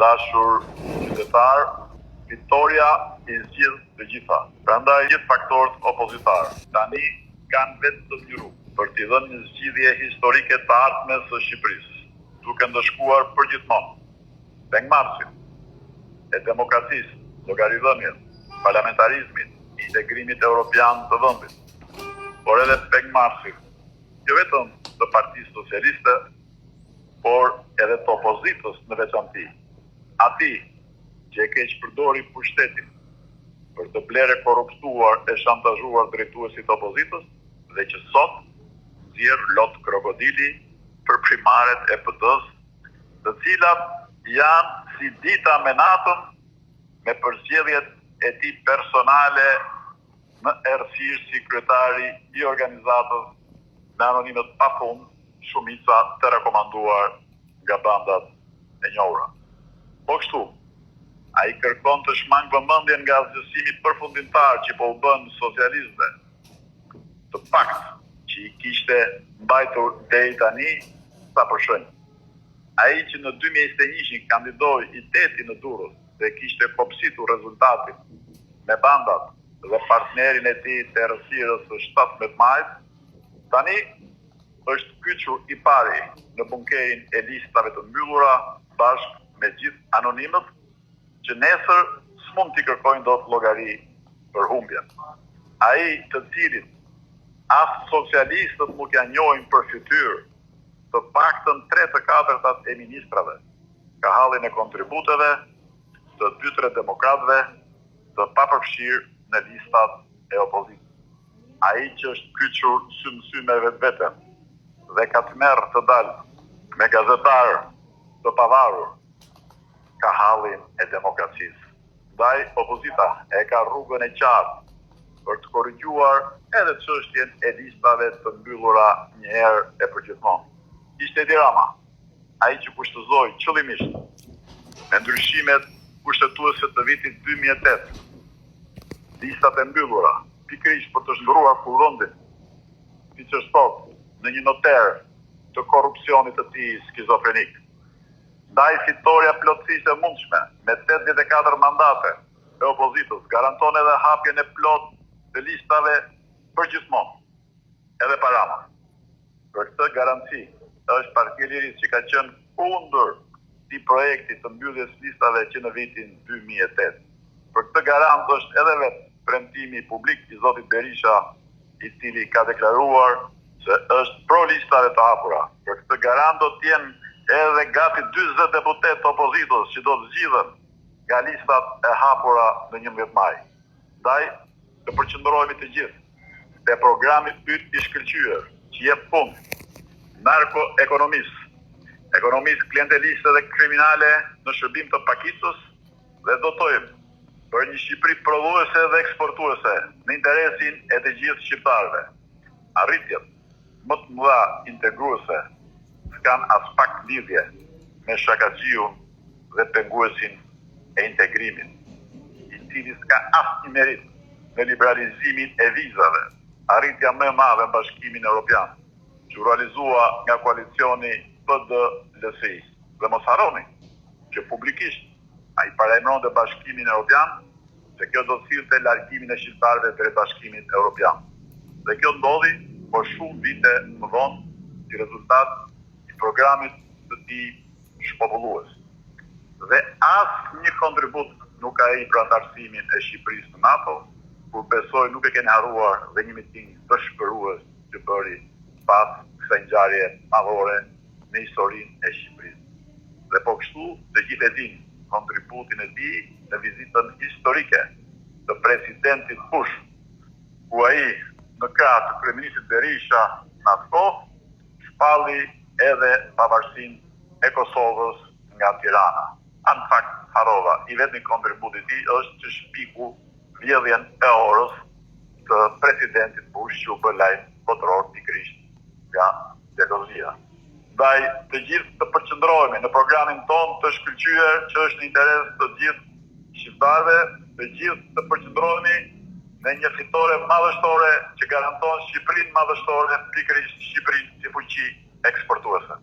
dashur qytetar, fitoria i zgjidh të gjitha. Prandaj gjithë faktorët opozitar tani kanë vetë të një rrugë për t'i dhënë një zgjidhje historike të ardhmes së Shqipërisë, duke ndëshkuar përgjithmonë pengmarrësin e demokracisë, llogaridhënies, parlamentarizmit, integrimit evropian të vendit, por edhe pengmarrësin jo vetëm të Partisë Socialiste, por edhe të opozitës në veçanti. Ati që e keq përdori pushtetin për të blerë korruptuar e shantazhuar drejtuesit të opozitës dhe që sot nxjerr lot krokodili për primaret e PD-s, të cilat janë si dita me natën me përzgjedhjet e tij personale në errësirë si kryetari i organizatës me anonimet pafund, shumica të rekomanduar nga bandat e njohura. Po kështu, ai kërkon të shmang vëmendjen nga zgjësimi përfundimtar që po u bën socialistëve, të pakt që i kishte mbajtur deri tani sa për shenjë. Ai që në 2021 kandidoi i teti në Durrës dhe kishte kopsitur rezultatin me bandat dhe partnerin e tij të errësirës së 17 majit, tani është kyçur i pari në bunkerin e listave të mbyllura bashkë me gjithë anonimët që nesër s'mund t'i kërkojnë dot llogari për humbjen. Ai të cilit as socialistët nuk ja njohin për fytyrë, të paktën 3/4 e ministrave, ka hallin e kontributeve, të 2-3 demokratëve, të papërfshirë në listat e opozitës. Ai që është kyçur sy me vetveten dhe ka të merr të dalë me gazetarë të pavarur, ka hallin e demokracisë. Ndaj opozita e ka rrugën e qartë për të korrigjuar edhe çështjen e listave të mbyllura një herë e përgjithmonë. Ishte Edi Rama, ai që kushtozoi qëllimisht me ndryshimet kushtetuese të vitit 2008, listat e mbyllura, pikërisht për të shndruar kuvendin, siç është thotë, në një noter të korrupsionit të tij skizofrenik. Ndaj fitoria plotësisht e mundshme me 84 mandate e opozitës garanton edhe hapjen e plotë të listave përgjithmonë, edhe para. Për këtë garanci është Partia e Lirisë që ka qenë kundër këtij projekti të mbylljes listave që në vitin 2008. Për këtë garant është edhe vetë premtimi publik i zotit Berisha, i cili ka deklaruar se është pro listave të hapura. Për këtë garant do t'jenë edhe gati 40 deputet të opozitës që do të zgjidhen nga listat e hapura në 11 maj. Ndaj, të përqendrohemi të gjithë te programi yt i shkëlqyer që jep fund narkoekonomisë, ekonomisë klienteliste dhe kriminale në shërbim të pakicës dhe dotojmë për një Shqipëri prodhuese dhe eksportuese në interesin e të gjithë shqiptarëve. Arritjet më të mëdha integruese s'kan as pak lidhje me shakaxhiun dhe penguesin e integrimit, i cili s'ka asnjë merit në liberalizimin e vizave, arritja më e madhe në Bashkimin Evropian, që realizua nga koalicioni PD-LSI. Dhe mos harroni që publikisht ai parajmëronte Bashkimin Evropian se kjo do të sillte largimin e shqiptarëve drejt Bashkimit Evropian. Dhe kjo ndodhi por shumë vite më vonë si rezultat i programit të tij shpopullues. Dhe asnjë kontribut nuk ka ai për antarësimin e Shqipërisë në NATO, kur besoj nuk e keni harruar dhe një miting dëshpërues që bëri pas kësaj ngjarje madhore në historinë e Shqipërisë. Dhe po kështu të gjithë e dinë kontributin e tij në vizitën historike të presidentit Bush, ku ai në krah të kryeministit Berisha në atë kohë shpalli edhe pavarësinë e Kosovës nga Tirana. Në fakt, harrova, i vetmi kontributi i tij është që shpiku vjedhjen e orës të presidentit Bush që u bë lajm botëror pikërisht nga xhelozia. Ndaj të gjithë të përqendrohemi në programin tonë të shkëlqyer që është në interes të gjithë shqiptarëve, të gjithë të përqendrohemi në një fitore madhështore që garanton Shqipërinë madhështore, pikërisht Shqipërinë si fuqi eksportuese.